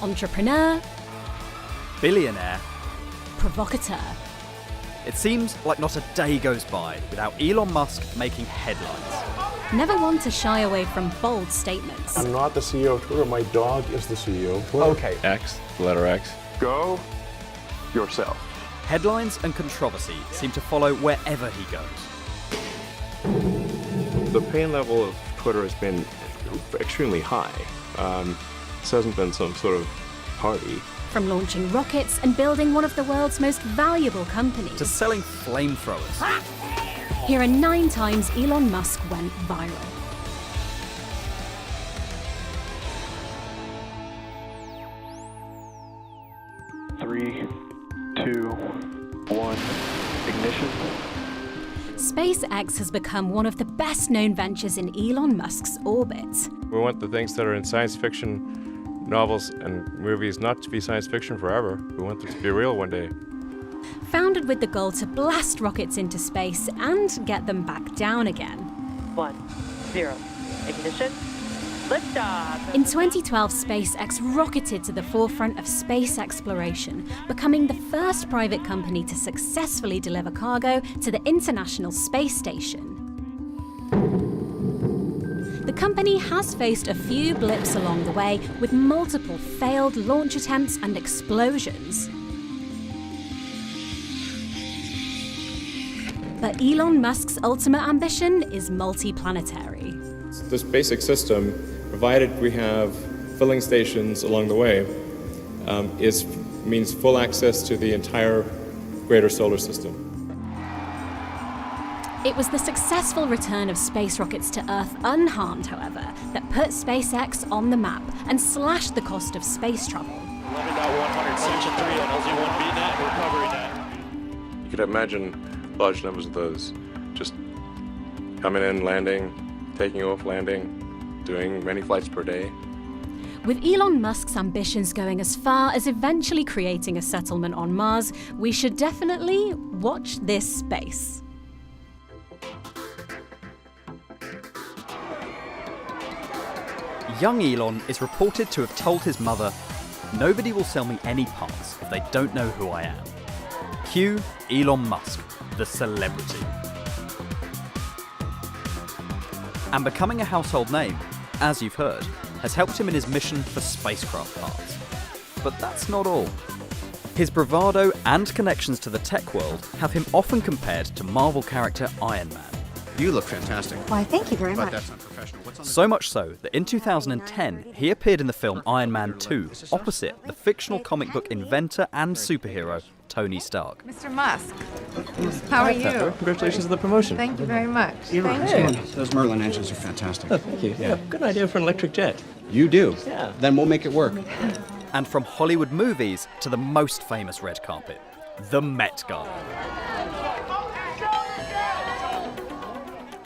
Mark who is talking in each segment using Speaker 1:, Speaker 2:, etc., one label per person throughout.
Speaker 1: Entrepreneur.
Speaker 2: Billionaire.
Speaker 1: Provocateur.
Speaker 2: It seems like not a day goes by without Elon Musk making headlines.
Speaker 1: Never one to shy away from bold statements.
Speaker 3: I'm not the CEO of Twitter, my dog is the CEO of Twitter.
Speaker 4: Okay. X, the letter X.
Speaker 3: Go yourself.
Speaker 2: Headlines and controversy seem to follow wherever he goes.
Speaker 3: The pain level of Twitter has been extremely high. This hasn't been some sort of party.
Speaker 1: From launching rockets and building one of the world's most valuable companies,
Speaker 2: To selling flamethrowers.
Speaker 1: here are 9 times Elon Musk went viral.
Speaker 5: Three, 2, 1, ignition.
Speaker 1: SpaceX has become one of the best-known ventures in Elon Musk's orbit.
Speaker 6: We want the things that are in science fiction novels and movies not to be science fiction forever. We want them to be real one day.
Speaker 1: Founded with the goal to blast rockets into space and get them back down again.
Speaker 7: 1, 0, ignition, liftoff.
Speaker 1: In 2012, SpaceX rocketed to the forefront of space exploration, becoming the first private company to successfully deliver cargo to the International Space Station. The company has faced a few blips along the way, with multiple failed launch attempts and explosions. But Elon Musk's ultimate ambition is multi-planetary.
Speaker 6: This basic system, provided we have filling stations along the way, means full access to the entire greater solar system.
Speaker 1: It was the successful return of space rockets to Earth unharmed, however, that put SpaceX on the map and slashed the cost of space travel.
Speaker 5: 11.100, section 3 on LZ1 VNet, recovery net.
Speaker 6: You could imagine large numbers of those just coming in, landing, taking off, landing, doing many flights per day.
Speaker 1: With Elon Musk's ambitions going as far as eventually creating a settlement on Mars, we should definitely watch this space.
Speaker 2: Young Elon is reported to have told his mother, "Nobody will sell me any parts if they don't know who I am." Cue Elon Musk, the celebrity. And becoming a household name, as you've heard, has helped him in his mission for spacecraft parts. But that's not all. His bravado and connections to the tech world have him often compared to Marvel character Iron Man.
Speaker 8: You look fantastic.
Speaker 9: Why, thank you very
Speaker 8: But
Speaker 9: much.
Speaker 8: that's unprofessional. What's on the
Speaker 2: So much so that in 2010, he appeared in the film Iron Man 2, opposite the fictional comic book inventor and superhero Tony Stark.
Speaker 9: Mr. Musk, how are you?
Speaker 4: Congratulations on the promotion.
Speaker 9: Thank you very much.
Speaker 8: Those Merlin engines are fantastic.
Speaker 4: Oh, thank you. Yeah, good idea for an electric jet.
Speaker 8: You do?
Speaker 4: Yeah.
Speaker 8: Then we'll make it work.
Speaker 2: And from Hollywood movies to the most famous red carpet, the Met Gala.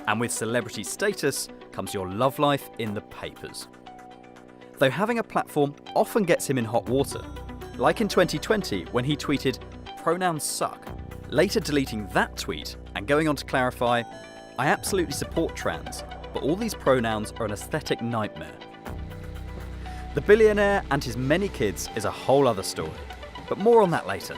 Speaker 2: And with celebrity status comes your love life in the papers. Though having a platform often gets him in hot water, like in 2020 when he tweeted, "Pronouns suck," later deleting that tweet and going on to clarify, "I absolutely support trans, but all these pronouns are an aesthetic nightmare." The billionaire and his many kids is a whole other story, but more on that later.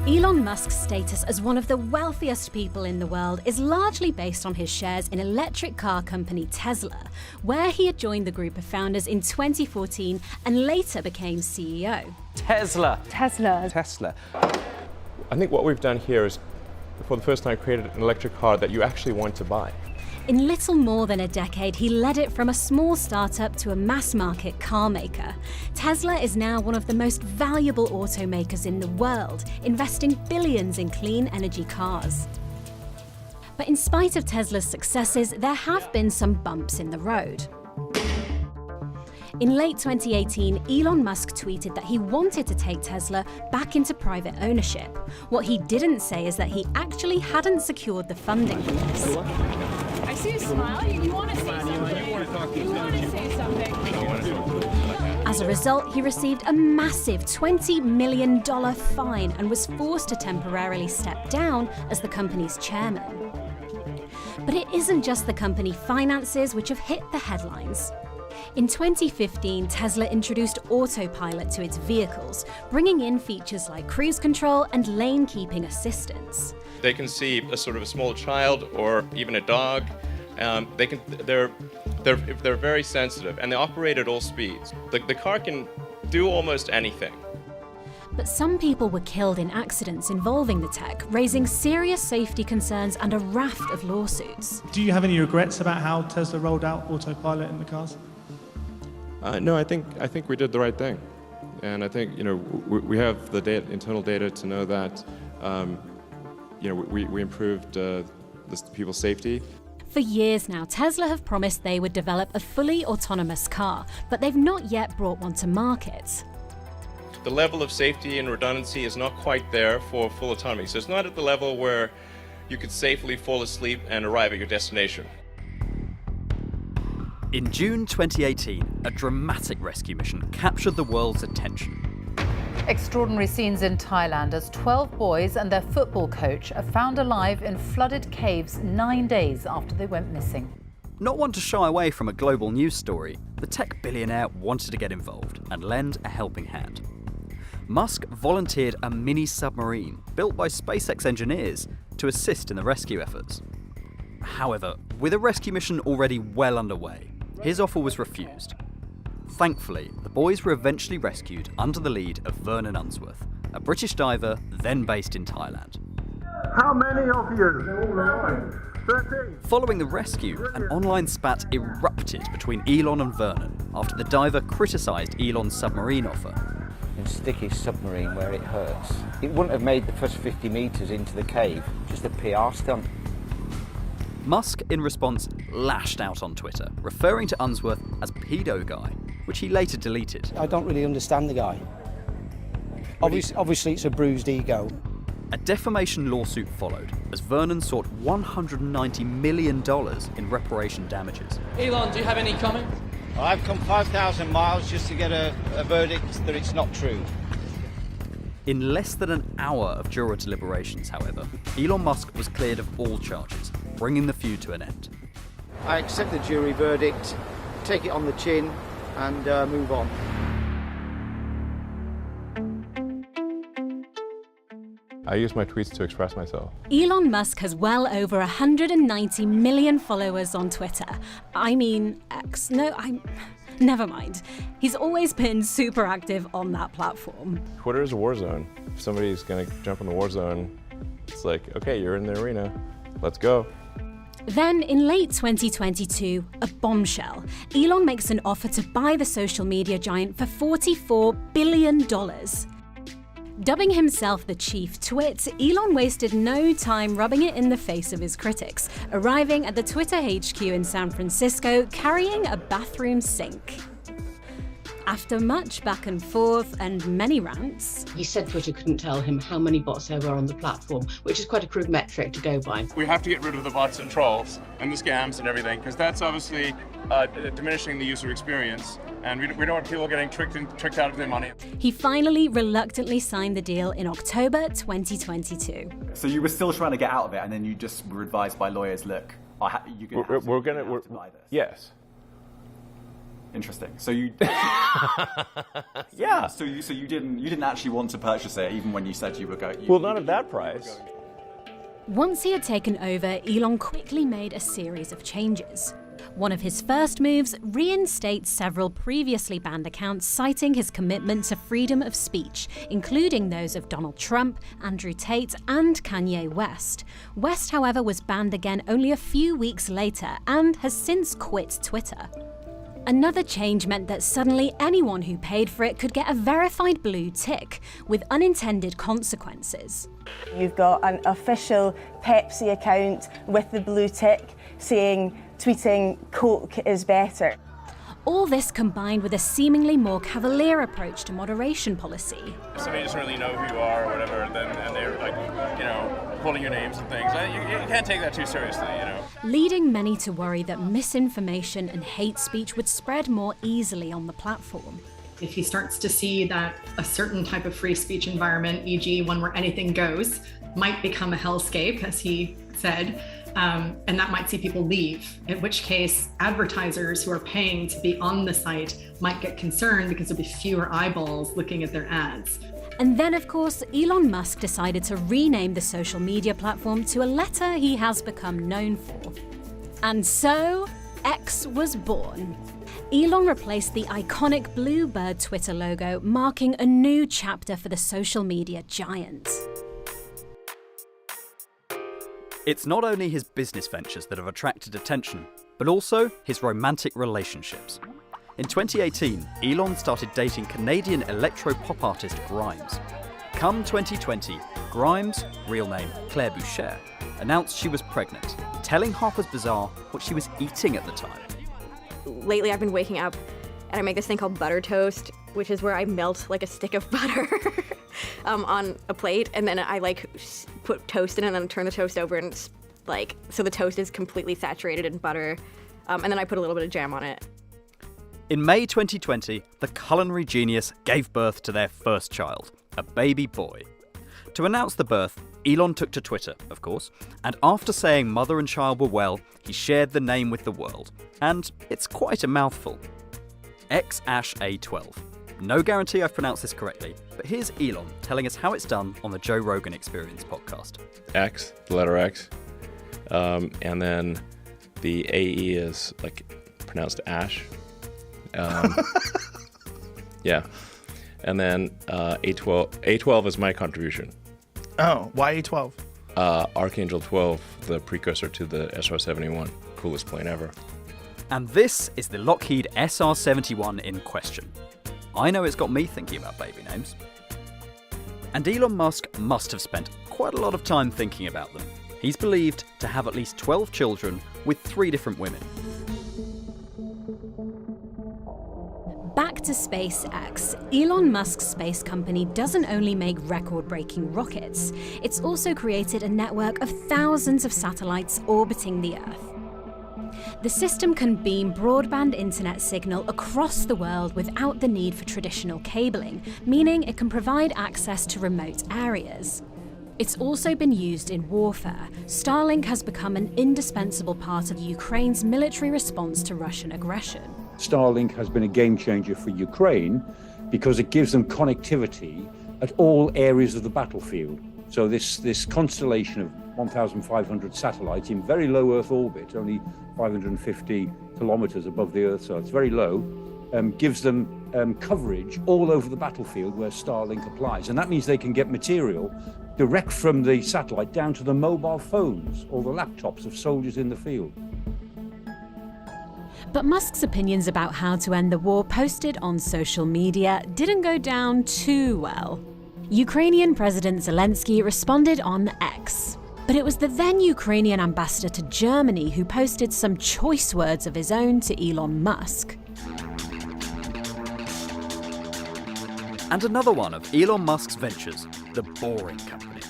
Speaker 1: Elon Musk's status as one of the wealthiest people in the world is largely based on his shares in electric car company Tesla, where he had joined the group of founders in 2014 and later became CEO.
Speaker 4: Tesla.
Speaker 9: Tesla.
Speaker 6: I think what we've done here is, for the first time, created an electric car that you actually want to buy.
Speaker 1: In little more than a decade, he led it from a small startup to a mass-market car maker. Tesla is now one of the most valuable automakers in the world, investing billions in clean energy cars. But in spite of Tesla's successes, there have been some bumps in the road. In late 2018, Elon Musk tweeted that he wanted to take Tesla back into private ownership. What he didn't say is that he actually hadn't secured the funding for this.
Speaker 10: I see you smile. You want to say something. You want to say something.
Speaker 1: As a result, he received a massive $20 million fine and was forced to temporarily step down as the company's chairman. But it isn't just the company finances which have hit the headlines. In 2015, Tesla introduced autopilot to its vehicles, bringing in features like cruise control and lane keeping assistance.
Speaker 6: They can see a sort of a small child or even a dog. They're very sensitive, and they operate at all speeds. The car can do almost anything.
Speaker 1: But some people were killed in accidents involving the tech, raising serious safety concerns and a raft of lawsuits.
Speaker 11: Do you have any regrets about how Tesla rolled out autopilot in the cars?
Speaker 6: No, I think we did the right thing, and I think we have the internal data to know that we improved people's safety.
Speaker 1: For years now, Tesla have promised they would develop a fully autonomous car, but they've not yet brought one to market.
Speaker 6: The level of safety and redundancy is not quite there for full autonomy, so it's not at the level where you could safely fall asleep and arrive at your destination.
Speaker 2: In June 2018, a dramatic rescue mission captured the world's attention.
Speaker 12: Extraordinary scenes in Thailand as 12 boys and their football coach are found alive in flooded caves 9 days after they went missing.
Speaker 2: Not one to shy away from a global news story, the tech billionaire wanted to get involved and lend a helping hand. Musk volunteered a mini submarine built by SpaceX engineers to assist in the rescue efforts. However, with a rescue mission already well underway, his offer was refused. Thankfully, the boys were eventually rescued under the lead of Vernon Unsworth, a British diver then based in Thailand.
Speaker 13: How many of you? 13.
Speaker 2: Following the rescue, an online spat erupted between Elon and Vernon after the diver criticised Elon's submarine offer.
Speaker 14: And stick his submarine where it hurts. It wouldn't have made the first 50 metres into the cave, just a PR stunt.
Speaker 2: Musk, in response, lashed out on Twitter, referring to Unsworth as pedo guy, which he later deleted.
Speaker 15: I don't really understand the guy. Obviously it's a bruised ego.
Speaker 2: A defamation lawsuit followed, as Vernon sought $190 million in reparation damages.
Speaker 16: Elon, do you have any comments?
Speaker 14: I've come 5,000 miles just to get a verdict that it's not true.
Speaker 2: In less than an hour of juror deliberations, however, Elon Musk was cleared of all charges, bringing the feud to an end.
Speaker 14: I accept the jury verdict, take it on the chin, and move on.
Speaker 3: I use my tweets to express myself.
Speaker 1: Elon Musk has well over 190 million followers on Twitter. I mean X. Never mind. He's always been super active on that platform.
Speaker 3: Twitter is a war zone. If somebody's going to jump in the war zone, it's like, okay, you're in the arena. Let's go.
Speaker 1: Then, in late 2022, a bombshell. Elon makes an offer to buy the social media giant for $44 billion. Dubbing himself the chief twit, Elon wasted no time rubbing it in the face of his critics, arriving at the Twitter HQ in San Francisco carrying a bathroom sink. After much back and forth and many rants,
Speaker 17: he said Twitter couldn't tell him how many bots there were on the platform, which is quite a crude metric to go by.
Speaker 6: We have to get rid of the bots and trolls and the scams and everything, because that's obviously diminishing the user experience, and we don't want people getting tricked out of their money.
Speaker 1: He finally reluctantly signed the deal in October 2022.
Speaker 18: So you were still trying to get out of it, and then you just were advised by lawyers, look, you're going to buy this.
Speaker 3: Yes.
Speaker 18: Interesting. So you,
Speaker 3: yeah.
Speaker 18: So you didn't actually want to purchase it, even when you said you were going.
Speaker 3: Well, not at that price.
Speaker 1: Once he had taken over, Elon quickly made a series of changes. One of his first moves, reinstates several previously banned accounts, citing his commitment to freedom of speech, including those of Donald Trump, Andrew Tate, and Kanye West. West, however, was banned again only a few weeks later and has since quit Twitter. Another change meant that suddenly anyone who paid for it could get a verified blue tick, with unintended consequences.
Speaker 19: You've got an official Pepsi account with the blue tick saying tweeting Coke is better.
Speaker 1: All this combined with a seemingly more cavalier approach to moderation policy.
Speaker 6: If somebody doesn't really know who you are or whatever, and they're like, pulling your names and things, you can't take that too seriously,
Speaker 1: Leading many to worry that misinformation and hate speech would spread more easily on the platform.
Speaker 10: If he starts to see that a certain type of free speech environment, e.g. one where anything goes, might become a hellscape, as he said,
Speaker 16: And that might see people leave, in which case advertisers who are paying to be on the site might get concerned because there'll be fewer eyeballs looking at their ads.
Speaker 1: And then, of course, Elon Musk decided to rename the social media platform to a letter he has become known for. And so, X was born. Elon replaced the iconic blue bird Twitter logo, marking a new chapter for the social media giant.
Speaker 2: It's not only his business ventures that have attracted attention, but also his romantic relationships. In 2018, Elon started dating Canadian electro-pop artist Grimes. Come 2020, Grimes, real name Claire Boucher, announced she was pregnant, telling Harper's Bazaar what she was eating at the time.
Speaker 20: Lately I've been waking up and I make this thing called butter toast, which is where I melt like a stick of butter on a plate, and then I put toast in it and then turn the toast over, and it's so the toast is completely saturated in butter, and then I put a little bit of jam on it.
Speaker 2: In May 2020, the culinary genius gave birth to their first child, a baby boy. To announce the birth, Elon took to Twitter, of course, and after saying mother and child were well, he shared the name with the world. And it's quite a mouthful. XASH-A12. No guarantee I've pronounced this correctly, but here's Elon telling us how it's done on the Joe Rogan Experience podcast.
Speaker 3: X, the letter X, and then the AE is pronounced Ash. Yeah, and then A12 is my contribution.
Speaker 11: Oh, why A12?
Speaker 3: Archangel 12, the precursor to the SR-71, coolest plane ever.
Speaker 2: And this is the Lockheed SR-71 in question. I know it's got me thinking about baby names. And Elon Musk must have spent quite a lot of time thinking about them. He's believed to have at least 12 children with 3 different women.
Speaker 1: Back to SpaceX, Elon Musk's space company doesn't only make record-breaking rockets, it's also created a network of thousands of satellites orbiting the Earth. The system can beam broadband internet signal across the world without the need for traditional cabling, meaning it can provide access to remote areas. It's also been used in warfare. Starlink has become an indispensable part of Ukraine's military response to Russian aggression.
Speaker 21: Starlink has been a game changer for Ukraine because it gives them connectivity at all areas of the battlefield. So this constellation of 1,500 satellites in very low Earth orbit, only 550 kilometers above the Earth, so it's very low, gives them coverage all over the battlefield where Starlink applies. And that means they can get material direct from the satellite down to the mobile phones or the laptops of soldiers in the field.
Speaker 1: But Musk's opinions about how to end the war posted on social media didn't go down too well. Ukrainian President Zelensky responded on X. But it was the then Ukrainian ambassador to Germany who posted some choice words of his own to Elon Musk.
Speaker 2: And another one of Elon Musk's ventures, the Boring Company.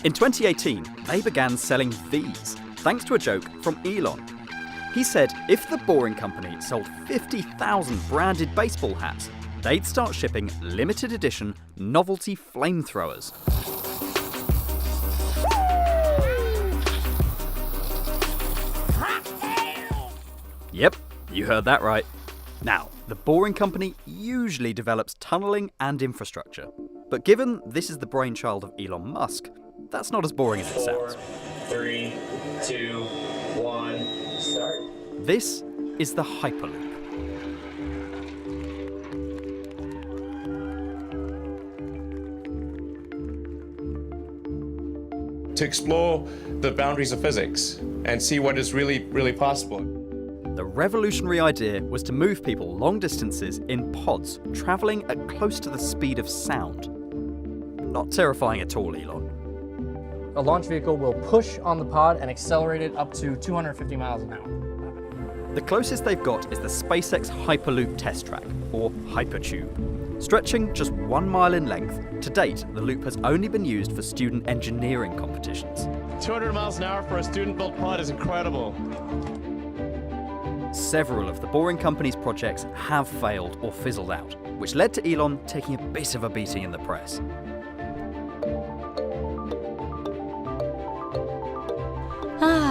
Speaker 2: In 2018, they began selling these, thanks to a joke from Elon. He said if the Boring Company sold 50,000 branded baseball hats, they'd start shipping limited edition novelty flamethrowers. Yep, you heard that right. Now, the Boring Company usually develops tunneling and infrastructure. But given this is the brainchild of Elon Musk, that's not as boring as it sounds.
Speaker 22: 3, 2, 1, start.
Speaker 2: This is the Hyperloop.
Speaker 23: To explore the boundaries of physics and see what is really possible.
Speaker 2: The revolutionary idea was to move people long distances in pods, travelling at close to the speed of sound. Not terrifying at all, Elon.
Speaker 24: A launch vehicle will push on the pod and accelerate it up to 250 miles an hour.
Speaker 2: The closest they've got is the SpaceX Hyperloop test track, or Hypertube. Stretching just 1 mile in length, to date the loop has only been used for student engineering competitions.
Speaker 23: 200 miles an hour for a student-built pod is incredible.
Speaker 2: Several of the Boring Company's projects have failed or fizzled out, which led to Elon taking a bit of a beating in the press.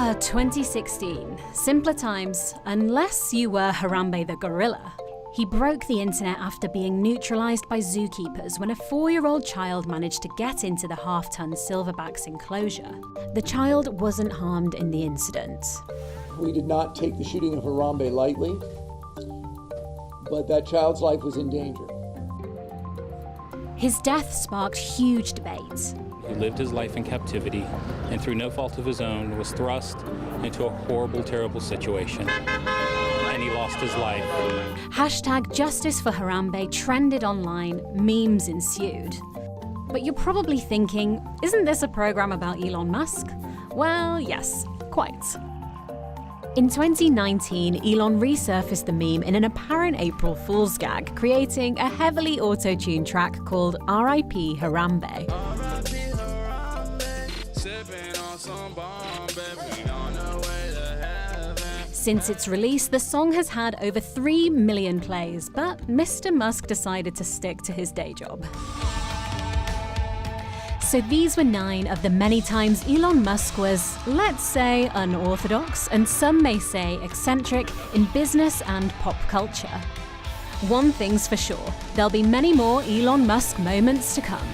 Speaker 1: 2016. Simpler times, unless you were Harambe the gorilla. He broke the internet after being neutralized by zookeepers when a 4-year-old child managed to get into the half-ton silverback's enclosure. The child wasn't harmed in the incident.
Speaker 4: We did not take the shooting of Harambe lightly, but that child's life was in danger.
Speaker 1: His death sparked huge debate.
Speaker 5: He lived his life in captivity and through no fault of his own was thrust into a horrible, terrible situation. And he lost his life.
Speaker 1: Hashtag Justice for Harambe trended online, memes ensued. But you're probably thinking, isn't this a program about Elon Musk? Well, yes, quite. In 2019, Elon resurfaced the meme in an apparent April Fool's gag, creating a heavily auto-tuned track called R.I.P. Harambe. Since its release, the song has had over 3 million plays, but Mr. Musk decided to stick to his day job. So these were 9 of the many times Elon Musk was, let's say, unorthodox, and some may say eccentric, in business and pop culture. One thing's for sure, there'll be many more Elon Musk moments to come.